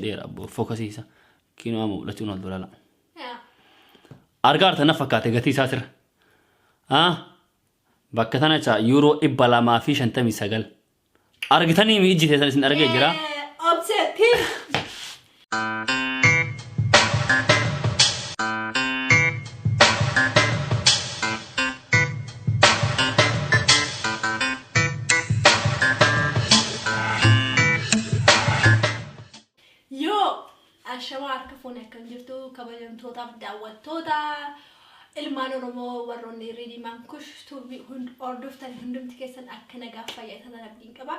dheera fookasiisa kiinoo amma mul'achuun ol dolala argaarta na fakkaate gatii isaa sirra bakka tana cha euro 259 argitanii mi ijji teessan isin argee jira Obseen Ashawar ka phone kan jirtu kabajan tota dawat tota ilmaan oromoo warroonni reedi man kushtu ordoftan hundumti keessan akka nagaa fayyatan abdiin qaba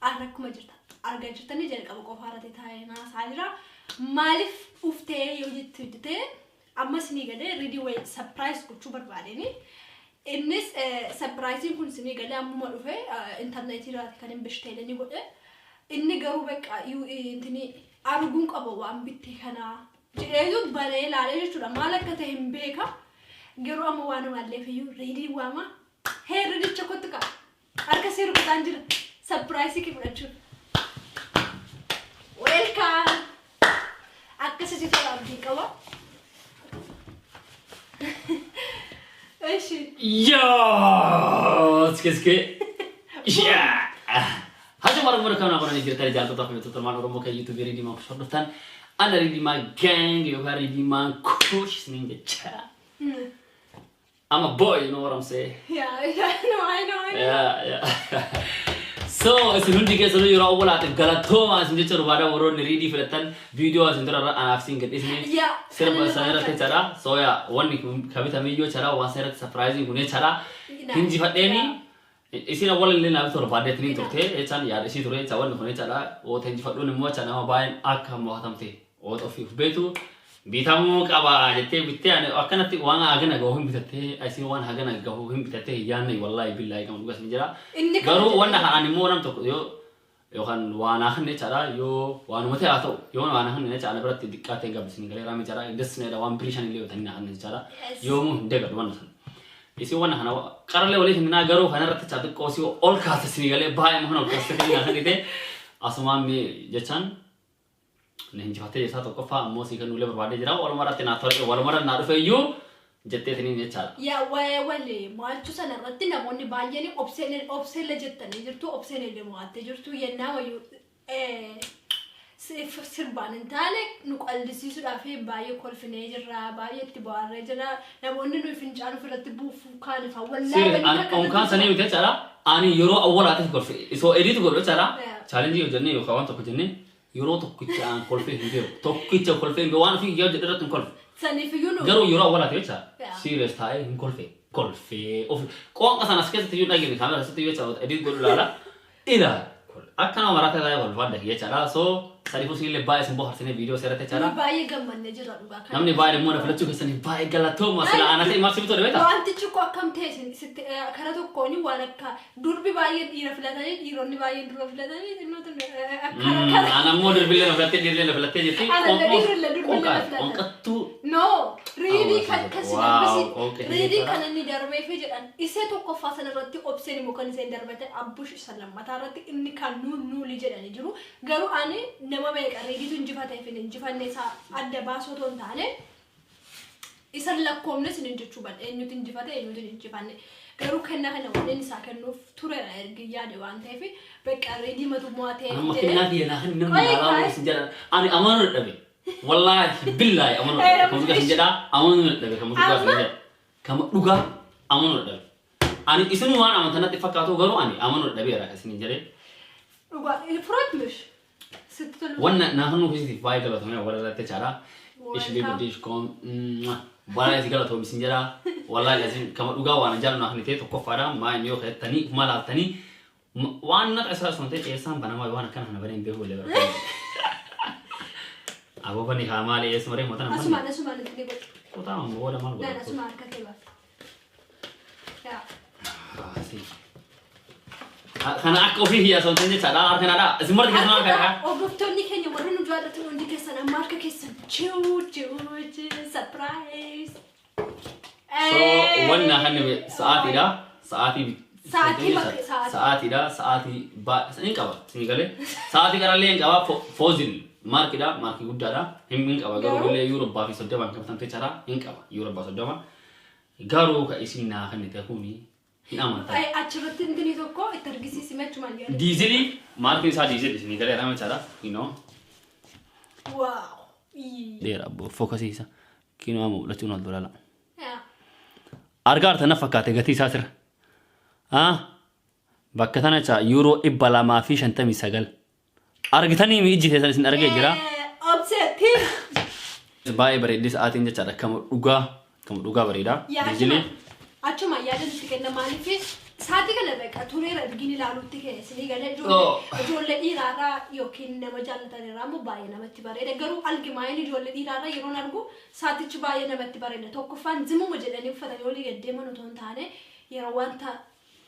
akkuma jirta argaa jirtanii jalqaba qofaarate taayina saalira maalif uftee yoo jettite ammas ni gade reedi way surprise gochuu barbaadeni innis surprise kun sini gade amma dhufe internet irratti kan imbishteelani godhe inni garuu beqa intini arguun qaba waan bitee kana jedheetu balee laalee jechuudha maal akka ta'e hin beeka garuu amma waan malleef iyyuu reedii waama heerricha kottu qaba harka seeru kutaan jira surprise ki fudhachuu welcome akkasitti ta'aa abdii qaba eeshi yoo skiske yeah هذا مرة كنا قلنا نجري ترى جالس تطفي تطلع ورمو كي يوتيوب ريدي ما شردتان أنا ريدي ما gang يوها ريدي ما كوش سنين جتشا I'm a boy you know what I'm saying yeah I know yeah so سنون جيكي سنون يرى أول عتب Galatoma سنجت شربارا ورون ريدي فلتان فيديو سنتر أنا أفسين كده اسمه سيرب سنيرة تجارة so yeah one كابي تاميجو تجارة وانسيرة surprising هني تجارة hiinjifatamteef isin awal illee naaf tor baadee tiniin turte echaan yaada isii ture echaan wanni kun echaadha oo hiinjifadhuun immoo echaan nama baay'een akka mo'atamte oo ofiif beetu bitamuu qaba jettee bittee ani akkanatti waan hagana gahu hin bitattee isin waan hagana gahu hin bitattee yaanni wallahi billahi kam dhugas ni jira garuu wanna ani immoo nam tokko yoo yookaan waan ahan echaadha yoo waan mate haa ta'u yoo waan ahan echaadha biratti diqqaatee gabbisni galee raame echaadha indasneedha waan bilishan illee yoo tanii ahan echaadha yoo mu hin deegadu wanna san isi wana hana qarale wali hinna garu hana ratti chadu qosi ol kaata sinigale baay mahna ol kaata sinigale hanite asuma mi jechan ne hinjifate yesa to qofa ammo si kanu le barbade jira wal marate na tore wal mara na rufe yu jette tini jechala ya wale maalchu sana ratti namonni baay'eni obseen le jettani jirtu obseen le mo'atte jirtu yenna wayu sirban intale nu qaldisiisuudhaaf baay'ee kolfinee jirra baay'ee itti baarree jira namoonni nu fincaan filatti buufu kaanifa wallahi on kan sanii bite jara ani yoro awwalaati kolfe iso edit godho jara challenge yo jenne yo kawan to jenne yoro tokkicha an kolfe hinde tokkicha kolfe be waan fi yo jedratun kolfe sanii fi yuno garu yoro awwalaati jara serious tae hin kolfe of qoon qasana skete yu dagini kamera situ yo jara edit godho lala ila akkana marata tae wal wada ye jara so sarifu sile baay'ee simbo harsine video serate jara baay'ee gammanne jira dhugaa kan namni baay'ee mo na filachu keessanii baay'ee Galatoma sila ana ta'e maaf sibito debeta wanti chukko akkam ta'e kara tokkooni waan akka durbi baay'ee dhiira filatanii dhiironni baay'ee dura filatanii innootu ana mo durbi le filatte jetti onqattu no reedi kan kasi reedi kan inni darbee fi jedhan isee tokko faasan irratti obseen immoo kan isee darbate abbush salammataa irratti inni kan nuuli jedhani jiru garuu ani nama meeqa reeditu injifateef injifanne isaa adda baasoo toon taane isan lakkoomne sin injechuu badhe eenyutu injifate eenyutu injifanne garuu kenna kana waliin isaa kennuuf ture ergi yaade waan ta'eef beqa reedii matu mo'atee amma kenna fi yana hin namni laaraa sin jara ani amanu dhabe wallahi billahi amanu kamu ga sinjada amanu dhabe kamu duga sinjada kamu duga amanu dhabe ani isinu waan amantanatti fakkaatu garuu ani amanu dhabe ra kasin jare duga frotmish وانا نحن في فاي Galatoma ولا لا تجارة إيش بيبديش كون ولا يزيد Galatoma بسنجرا ولا لازم كم لقى وانا جالنا نحن تيجي تكفارا ما يميو خير تاني ما لا تاني وانا أساس سنتي إيسان بنا ما وانا كان هنا برين بيهو ولا أبو بني خامال إيس مري متنا أسمع نتني بس كتام هو ولا مال لا أسمع كتير يا خنا أكو فيه يا سنتي جالنا أركنا لا زمرت كذا كذا وقفتوني كني ورنو جالت وندي كسر ماركة كسر تشو سربرايز so وانا هني ساعتي ba sani kaba sini gale saati kara leen kaba Marki da marki guddaa da hin qaba garuu illee Eurooppaa fi 30 kan tamtee jira hin qaba Eurooppaa 30 garuu ka isin naa kan ta'e kuni hin amanta ay achirratti intini tokko itti argisiisi machuma jedhe diizeli marki isaa diizeli isin galee rama jira wow dheeraa boo fookasiisa kinoo mul'achuun ol dolala argaarta na fakkaate gatii isaa sirra bakka tana cha euro 259 argitanii mi ijji teessan isin argee jira Obseen baay'ee bareeddi sa'aatiin jechaadha kama dhugaa bareeda diizeli achuma yaada itti kenna maaliif sa'aatii kana beeka tureera argini ilaaluutti keessanii gada ijoollee dhiiraarraa yookiin nama jaallatanirraa immoo baay'ee namatti bareeda garuu algimaayini ijoollee dhiiraarraa yeroon argu sa'aatichi baay'ee namatti bareeda tokkoffaan zimuma jedhanii uffatanii olii gaddeeman otoo hin taane yeroo wanta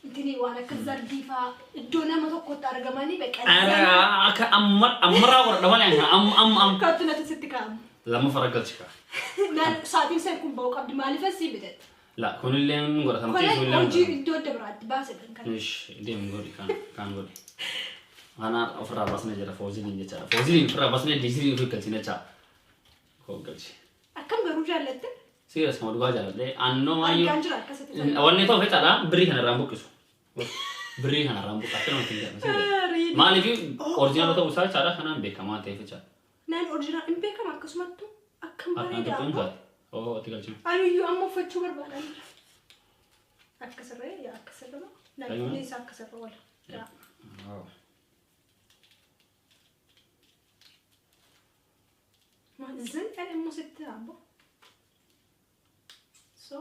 intini waan akka zardiifaa iddoo nama tokkotti argamanii beekaa akka ammaraa godha malee kattu natti sitti kaa'amu lama faragalchika sa'aatiin sen kun ba'u qabdi maaliif asii bitette لا كون اللي نقول ثمتي ولا وجي دود دبرات باسل كان ايش دي نقول كان نقول انا افرا بس نجرا فوزين نجا فوزين افرا بس نجي دي في كلتي نجا هو قلتي اكم غروجا لت سيريس ما دوجا جالله انو ما يو اولني تو فتا بري هنا رامبو كسو بري هنا رامبو كاتنو تيجا ما لي اوريجينال تو وسا چارا خنا بكما تيفچا نان اوريجينال ام بكما كسمتو اكم بريدا Oh, tiga jam. Ayo, amo faccio guardare. Akkasarre, ya akkasarre no. Nanti bisa akkasarre wala. Ya. Wow. Ma zin kan emo sitte abo. So.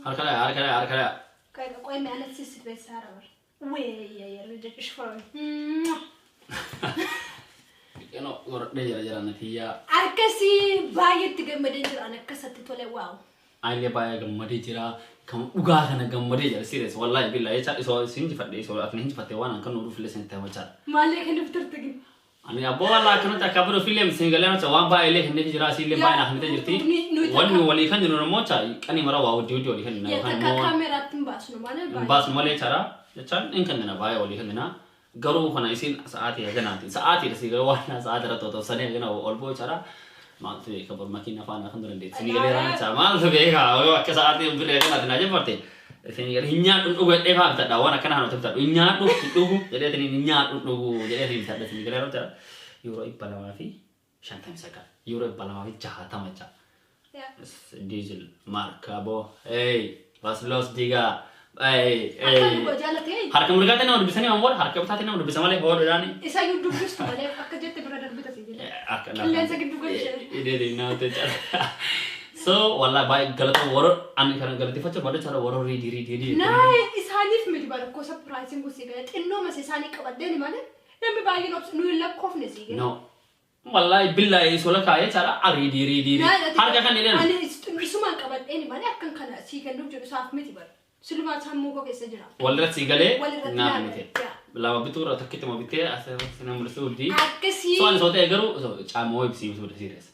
Arkada. Kayak kau yang mana sih sih besar awal. Weh, ya, rejek isfar. You know, or dia jalan nanti ya. Arkasi bayar tiga medin jira anak kesat itu le wow. Aile bayar gamade jira, kamu ugah kana gamade jira serius. Wallahi billahi cak iso hiinjifatte iso aku hiinjifatte wana kan nuru film sente macam. Malah kan daftar tegi. Ani abo wallahi kan tak kabur film singalnya macam wan bayar le hendak jira sih le bayar nak hendak jirti. Wani wali kan jono macam kan ini marah wow video kan. Ya tak kamera timbas no mana bayar. Bas malah cara, cara ini kan dina bayar wali kan dina. Garu kana isin saati ya ganati saati rasi gawana saati rato to sane gana olbo cara maksud kabar makina fana kan durende sini galera sama lu bega ke saati bere ganati naje parte sini gal hinya tu gue eva ta dawana kana hanu ta hinya tu jadi tini hinya tu jadi tini ta sini galera cara euro ipala mafi shantam saka euro ipala mafi jahata macha diesel marka bo was los diga harka mereka tadi orang bisa nih amor harka betah nih orang bisa malah orang berani. Isa YouTube terus tuh malah aku jadi berada betah sih jadi. Kalian sakit juga sih. Ide nah tuh cara. So wallah baik Galatoma war aneh karena Galatoma coba ada cara war ridi. Nah, ishanif mesti baru kau surprising gue sih kan. Inno masih ishanik kabar deh nih mana? Yang bagian opsi nulak kofne sih kan. No. Wallah billahi soalnya kaya cara ridi. Harga kan ini. Aneh semua kabar deh nih mana akan kena sih kan dulu jadi saat mesti baru. Sulumat sammu kok kesejera. Walrat sigale ngam mite. Lama bitu rata kita mau bite asal senang bersudi. Akkasi. Soalnya soalnya garu so camo ibsi sudah serius.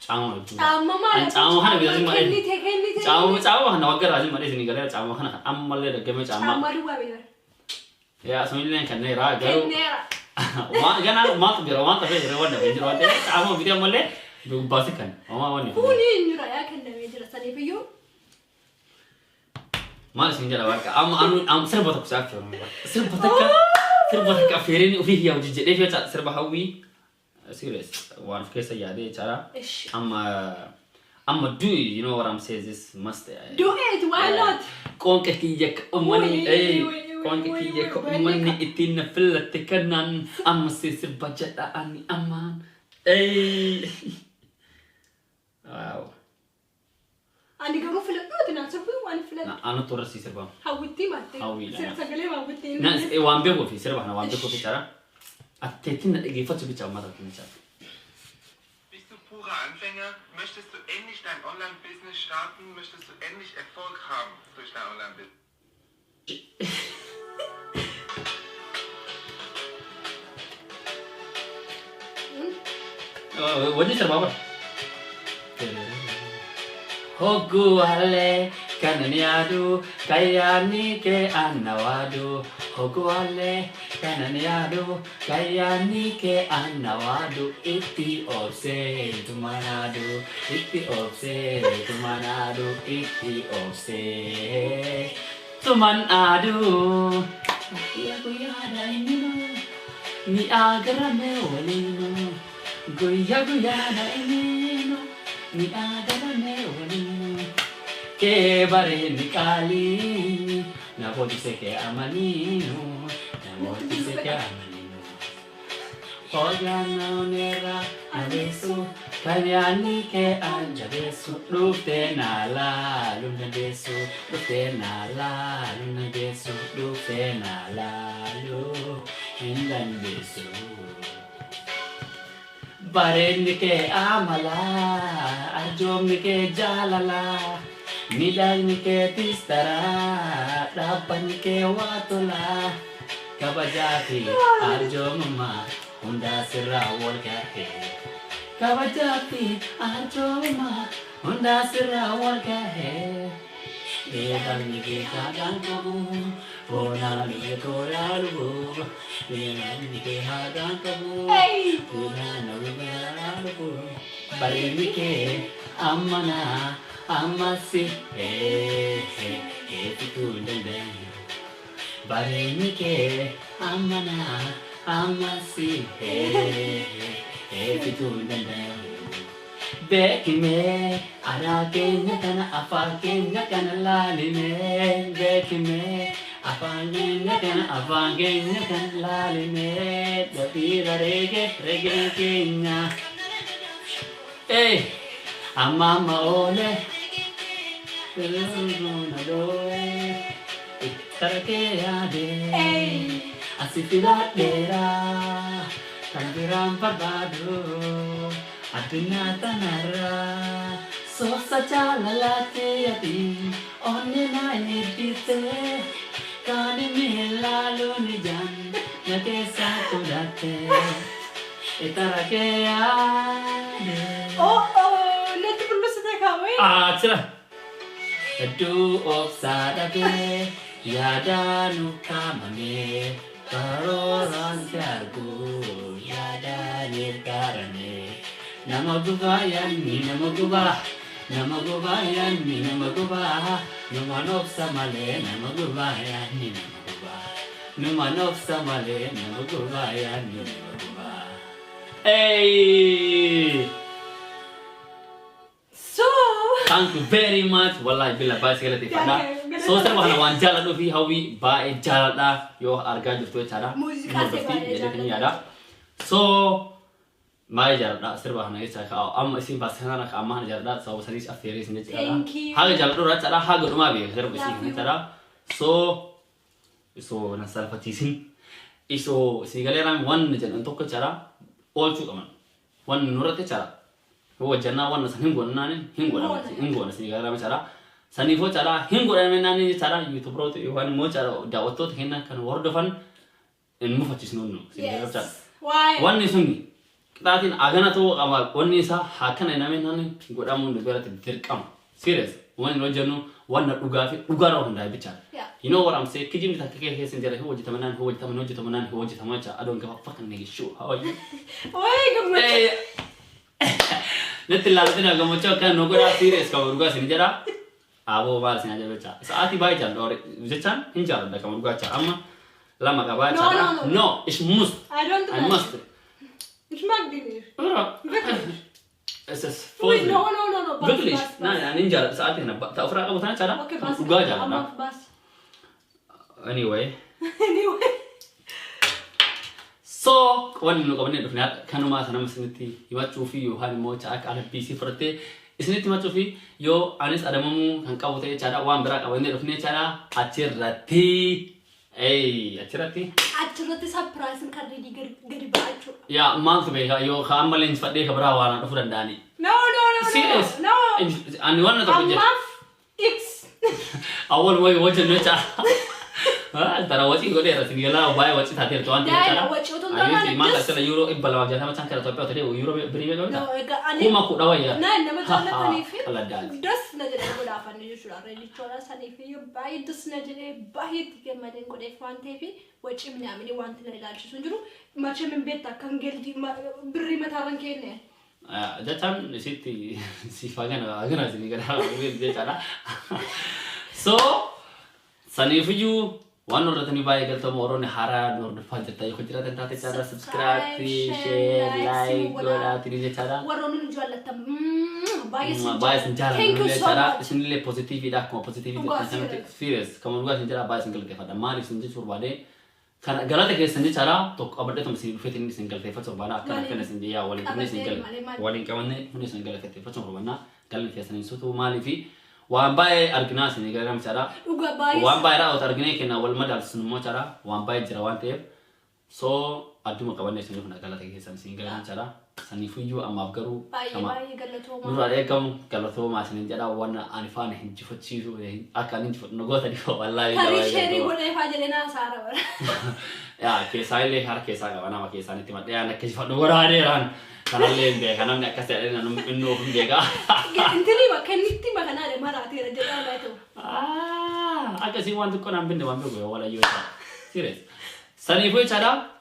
Camo itu. Camo mana? Camo hana bisa sih mana? Kenni. Camo hana wajar aja mana sini galera camo hana amal le dagem camo. Camo dua bener. Ya semuanya kan nera garu. Nera. Wah gana mat biar mat tapi biar wadah biar wadah. Camo bite amal le basikan. Oma wani. Kuni nyura ya kan demi jelas tadi piyu. Malas menjadi warga. Am serba tak usah cakap. Serba tak ferin ufi ya uji jadi dia serba hawi. Serius. One case ya dia cara. I'm do you know what I'm saying? This must. Do it. Why not? Kau kekijak umani. Kau kekijak umani itin nafil tekanan. Am serba jata ani aman. Wow. Ani kamu film tu tidak seru, ani film. Nah, anu turun sih serba. Hawiti mati. Serba kali hawiti. Nah, wambil kopi serba, nah wambil kopi cara. Atetin nak gifat coba cakap mata kini cara. Bist du purer Anfänger? Möchtest du endlich dein Online-Business starten? Möchtest du endlich Erfolg haben durch dein Online-Business? Wajib serba apa? Hogu ale kananiadu kayani ke anawadu hogwale kananiadu kayani ke anawadu itii obseen tumanadu itii obseen tumanadu itii obseen tumanadu ya guyada inino ni agarame walino guyada inino ni agarame walino ke bare nikali na bodi se ke amanino na bodi se ke amanino Pogano nera adesso kanyani ke anja desu lute nala luna desu lute nala luna desu lute nala lu indan desu Baren ke amala arjom ke jalala Nidang ke tistara dapan ke watula kabajati arjom ma Honda sirawal kahe kabajati arjom ma Honda sirawal kahe Edang ke kadang kabu Bona ke koralu Edang ke hadang kabu Bona nalu Baren ke amana Amasi pitulende Bareni ke amana amasi pitulende Bekime arakenya kana afakenya kana lalime Bekime afakenya kana lalime Dabira rege kenya Amama ole Tarake ade Asifila dera Tangiram parbado Aduna tanara Sosa chala late ati Onne na edite Kani milalu nijan Nake sato date Tarake ade Cira. Aduh obsadake yada nukamane karoran tiargu yada nirkarane nama gubayan ni nama gubah nama gubayan ni nama gubah nama obsamale nama gubayan ni nama gubah nama obsamale nama gubayan ni nama gubah Thank you very much. Wallahi bila bahasa kita tifada. So saya bahana wanjala do fi hawi ba jala da yo arga justo cara. Musika jadi ini ada. So mai jala da ser bahana isa ka am isim bahasa na ka amah jala da so saris afiris ni cara. Haga jala do cara haga rumah bi ser bisi ni cara. So nasal fatisin. Iso sigaleran one jan untuk ke cara all chu aman. One nurat cara. هو جنا وانا سنهنغو ناني هنغو سيغارا مچارا سنيفو چارا هنغو ناني چارا يوتيوب يوان مو چارا داوتو هنا كان وردفن ان مو فچيس نونو سيغارا چارا وان نسوني كتاتين اغانا تو اما وني سا حكنا نامي ناني غدامو نغرات ديرقام سيريس وان نوجنو وانا دوغافي دوغارو هندا بيچار you know what I'm saying kijim ta kake he senjara ho jitamanan ho jitamacha I don't give a fucking nigga shit how are you Netila latina como choca no gora sires como ruga sinjara abo bal sinjara becha saati bai jan dore jechan hinjar da como ruga cha amma lama ka bacha no it's must I don't I must ich mag die nicht wirklich es ist voll no wirklich nein ninja saati na ta ufra ka butana cara ruga jana anyway So, when you go in the Kanuma and Amasnity, you watch Ufi, you have more check and a PC for a day. Isn't it much of you? Honest Adamu and Kawate Chara, one brack of the nature, a chirati. A chirati? Actually, surprise and can't really get back. Yeah, month maker, your Hamalins for Deka Brava and Furandani. No. Serious? No. And one of the X. I won't wait, watch a nature. ترى وجهي يقول لي رسمي يلا وباي وجهي تاتير توان تيجي لا وجهي أنا ما قلت له يورو إبلا واجه أنا مثلا كده توبي أتري ويورو بريمة كده كوما كودا ويا لا ما تعلق تنيفي الله داج دس نجد أقول أفني جو شو رأي ليشورا سنيفي باي دس نجد باي تيجي ما دين قد إفان تيفي وجهي من عملي وان تلا لا شو سنجرو ما شيء من بيتا كان قلتي ما بريمة ثارن كينه جاتان نسيتي سيفاجنا أغنى سني كده بيجي كده so سنيفيو وان رتني باي قلتهم وروني حارة نور دفعت تاي خجرة تنتهي كده سبسكرايب شير لايك ولا تريد كده وروني نجوا لتم باي سنجارة نقول كده اسمه ليه positive ده كم positive ده experience كم نقول سنجارة باي سنجل كيف هذا ما نفسي نجيب بعدين كان غلطة كيس سنجي كده توك أبدا تمسي بفتني سنجل كيف فتشوف كان كنا سنجي يا ولين كمان من سنجل كيف فتشوف بعدين قال في سنين سوتو مالي في وان باي أرجناس إني كلام كده وان باي رأوا ترجني كنا أول ما دارس نمو كده وان باي جروان تيب so أدوم كمان نسنجي هنا غلطة كيس سنجي كلام كده سنيفيو أما أفكروا كما نور عليكم Galatoma سنجي كده وانا أنفان هنجفتشيزو أكان هنجفت نقطة دي والله كاري شيري بقول فاجر لنا سارة يا كيساي لي هر كيساي أنا ما كيساني تيمات يا أنا كيسفت نقول هذه ران كنا لين ده كنا من أكثر لنا إنه هم جاكا أنت ليه ما كان نتي ما كنا لما راتي رجال ما تو أكاسي وان تكون عم بندم عم بقول ولا يوتا serious سنيفوي كذا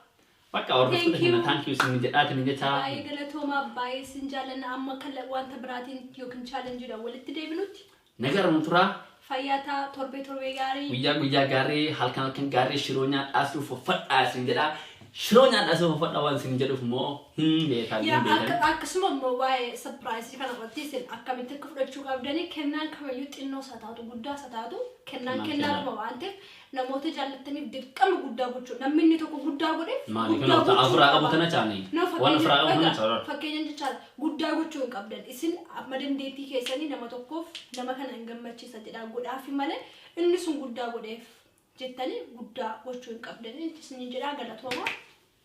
بقى أورد كده thank you سنجد أتني جتا باي Galatoma باي سنجالنا أما كلا وان تبراتين يمكن challenge ده ولت ده بنوتي نجار نطرا فياتا تربي غاري ويا غاري هالكان غاري شرونا أسلو ففت أسنجدا شرونا أسلو ففت أوان سنجدا فمو يا أكسمو مو باي surprise كنا قلتيسن أكمل تكفر شو قبلني كنا كم يوت إنه ستاتو قدا ستاتو كنا لما وانتف نموت جالتني بدك كم قدا بتشو نمني تكو قدا بره ما نكنا أفرع أبو تناچاني وان أفرع أبو تناچار فكيني جتال قدا بتشو قبلن إسن أمدن ديتي كيساني نما تكوف نما كان إنجم ماشي سجدا قدا في ماله إني سون قدا بره جتني قدا بتشو قبلن إسني جرا Galatoma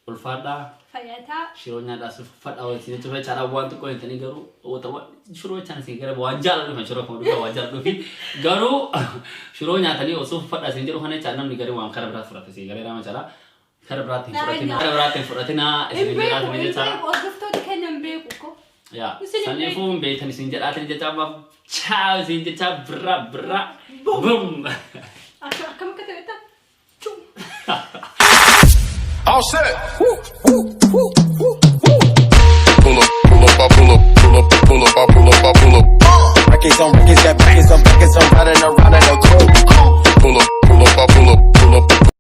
الفادا فياتا شرونا داس فت أول سنة تبغى cara buat tu kau yang tadi garu, oh tahu shuru macam sih gara wajar tu macam shuru kamu dulu wajar tu fit garu shurunya tadi osu fat asin jeru hanya cara ni gara wang cara berat surat sih gara ramai cara cara berat suratina esok cara ni cara ya sana pun betul ni sinjat atin jadi apa ciao sinjat ciao berat boom kamu kata itu All set.